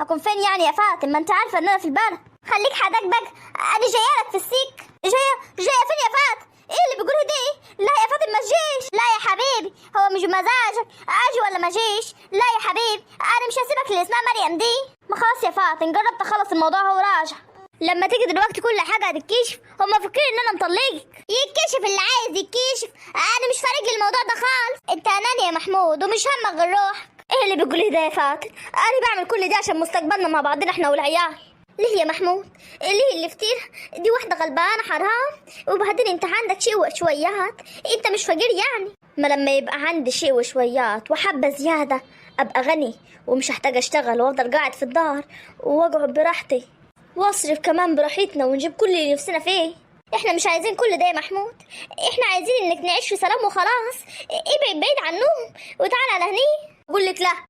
اكون فين يعني يا فاتن؟ ما انت عارفه ان انا في البلد. خليك حداك بقى، انا جايه لك في السيك. جايه فين يا فاتن؟ ايه اللي بيقوله ده؟ لا يا فاتن ما تجيش. لا يا حبيبي، هو مش بمزاجك اجي ولا ما اجيش؟ لا يا حبيبي انا مش هسيبك اللي اسمها مريم دي. ما خلاص يا فاتن، جربت اخلص الموضوع هو راجع. لما تيجي دلوقتي كل حاجه هتتكشف. هما فاكرين ان انا مطلقك. يتكشف اللي عايز يتكشف، انا مش فارق لي الموضوع ده خالص. انت اناني يا محمود ومش همك غير روحك. ايه اللي بتقوليه ده يا فاتن؟ انا بعمل كل ده عشان مستقبلنا مع بعضنا احنا والعيال. ليه يا محمود؟ ليه اللي كتير؟ دي واحده غلبانه حرام. وبعدين انت عندك شيء وشويات، انت مش فقير يعني. ما لما يبقى عندي شيء وشويات وحبه زياده ابقى غني، ومش هحتاج اشتغل وافضل قاعد في الدار واقعد براحتي، واصرف كمان براحتنا ونجيب كل اللي نفسنا فيه. احنا مش عايزين كل ده يا محمود، احنا عايزين انك نعيش في سلام وخلاص. ابعد بعيد عنهم وتعال على هني. اقول لك لا،